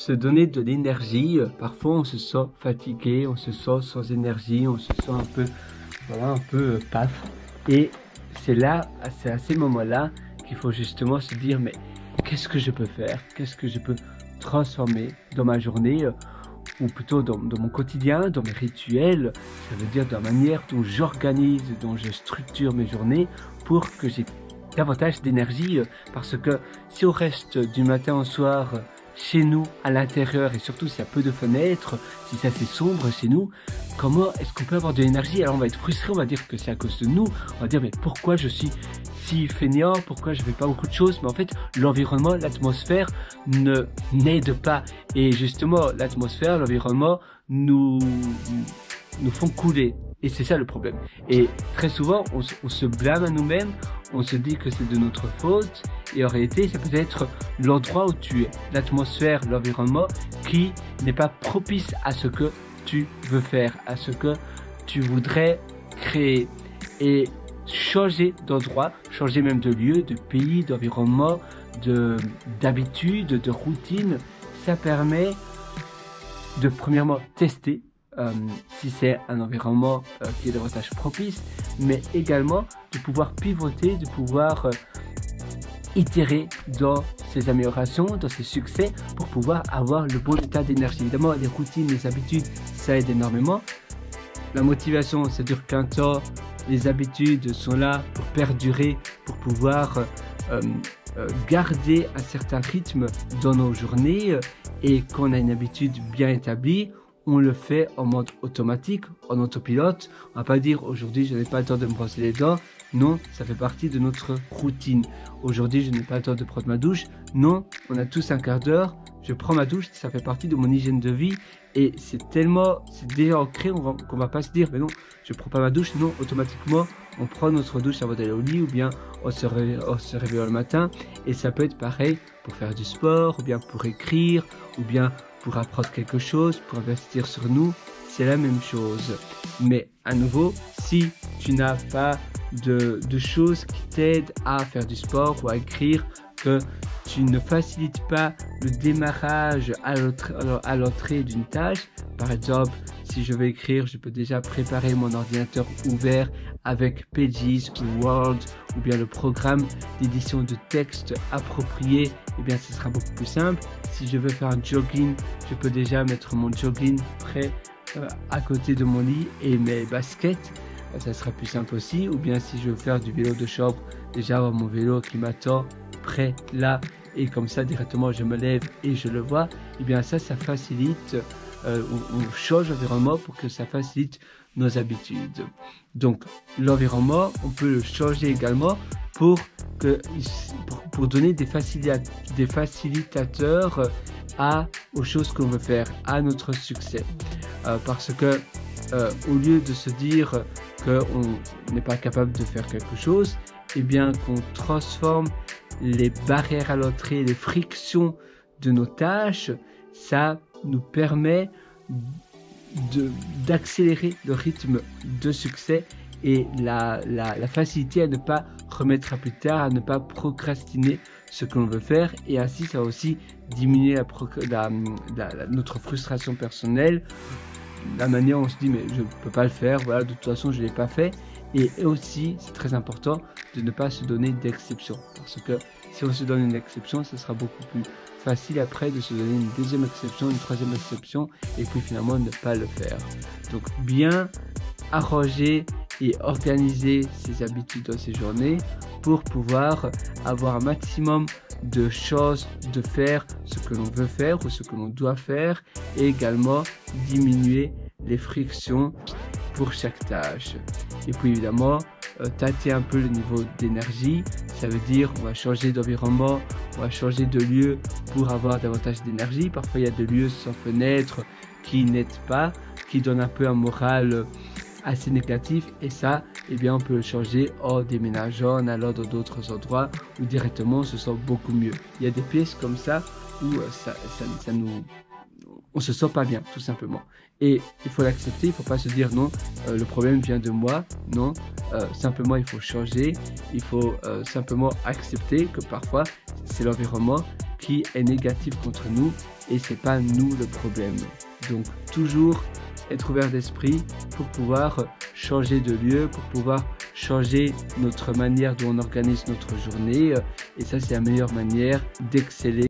se donner de l'énergie. Parfois on se sent fatigué, on se sent sans énergie, on se sent un peu, voilà, un peu paf. Et c'est à ces moments-là qu'il faut justement se dire, mais qu'est-ce que je peux faire? Qu'est-ce que je peux transformer dans ma journée, ou plutôt dans mon quotidien, dans mes rituels, ça veut dire dans la manière dont j'organise, dont je structure mes journées pour que j'ai davantage d'énergie, parce que si on reste du matin au soir chez nous, à l'intérieur, et surtout s'il y a peu de fenêtres, si ça c'est sombre chez nous, comment est-ce qu'on peut avoir de l'énergie? Alors on va être frustré, on va dire que c'est à cause de nous, on va dire mais pourquoi je suis si fainéant, pourquoi je fais pas beaucoup de choses? Mais en fait l'environnement, l'atmosphère n'aide pas, et justement l'atmosphère, l'environnement nous font couler. Et c'est ça le problème. Et très souvent, on se blâme à nous-mêmes, on se dit que c'est de notre faute, et en réalité, c'est peut-être l'endroit où tu es, l'atmosphère, l'environnement, qui n'est pas propice à ce que tu veux faire, à ce que tu voudrais créer. Et changer d'endroit, changer même de lieu, de pays, d'environnement, d'habitude, de routine, ça permet de premièrement tester si c'est un environnement qui est davantage propice, mais également de pouvoir pivoter, de pouvoir itérer dans ces améliorations, dans ces succès, pour pouvoir avoir le bon état d'énergie. Évidemment, les routines, les habitudes, ça aide énormément. La motivation, ça dure qu'un temps. Les habitudes sont là pour perdurer, pour pouvoir garder un certain rythme dans nos journées. Et quand on a une habitude bien établie, on le fait en mode automatique, en autopilote. On va pas dire aujourd'hui je n'ai pas le temps de me brosser les dents. Non, ça fait partie de notre routine. Aujourd'hui je n'ai pas le temps de prendre ma douche. Non, on a tous un quart d'heure. Je prends ma douche, ça fait partie de mon hygiène de vie. Et c'est déjà ancré qu'on va pas se dire, mais non, je prends pas ma douche. Non, automatiquement, on prend notre douche avant d'aller au lit, ou bien on se réveille le matin. Et ça peut être pareil pour faire du sport, ou bien pour écrire, ou bien pour apprendre quelque chose, pour investir sur nous, c'est la même chose. Mais à nouveau, si tu n'as pas de choses qui t'aident à faire du sport ou à écrire, que tu ne facilites pas le démarrage à l'entrée d'une tâche, par exemple, si je veux écrire, je peux déjà préparer mon ordinateur ouvert avec Pages ou Word, ou bien le programme d'édition de texte approprié, et bien ce sera beaucoup plus simple. Si je veux faire un jogging, je peux déjà mettre mon jogging prêt à côté de mon lit et mes baskets, ça sera plus simple aussi. Ou bien si je veux faire du vélo de chambre, déjà avoir mon vélo qui m'attend prêt là, et comme ça directement je me lève et je le vois, et bien ça facilite, on change l'environnement pour que ça facilite nos habitudes. Donc l'environnement, on peut le changer également pour donner des facilitateurs aux choses qu'on veut faire, à notre succès. Parce que au lieu de se dire qu'on n'est pas capable de faire quelque chose, et bien qu'on transforme les barrières à l'entrée, les frictions de nos tâches, ça nous permet d'accélérer le rythme de succès et la facilité à ne pas remettre à plus tard, à ne pas procrastiner ce que l'on veut faire, et ainsi ça va aussi diminuer notre frustration personnelle, la manière où on se dit mais je ne peux pas le faire, voilà, de toute façon je ne l'ai pas fait. Et aussi c'est très important de ne pas se donner d'exception, parce que si on se donne une exception, ce sera beaucoup plus facile après de se donner une deuxième exception, une troisième exception, et puis finalement ne pas le faire. Donc bien arranger et organiser ses habitudes dans ses journées pour pouvoir avoir un maximum de chances de faire ce que l'on veut faire ou ce que l'on doit faire, et également diminuer les frictions pour chaque tâche. Et puis évidemment, tâter un peu le niveau d'énergie, ça veut dire on va changer d'environnement, on va changer de lieu pour avoir davantage d'énergie. Parfois il y a des lieux sans fenêtre qui n'aident pas, qui donnent un peu un moral assez négatif, et ça, eh bien, on peut le changer en déménageant, en allant dans d'autres endroits où directement on se sent beaucoup mieux. Il y a des pièces comme ça où on se sent pas bien, tout simplement. Et il faut l'accepter, il faut pas se dire non, le problème vient de moi. Non, simplement il faut changer, il faut simplement accepter que parfois c'est l'environnement qui est négative contre nous et c'est pas nous le problème. Donc toujours être ouvert d'esprit pour pouvoir changer de lieu, pour pouvoir changer notre manière dont on organise notre journée et ça c'est la meilleure manière d'exceller.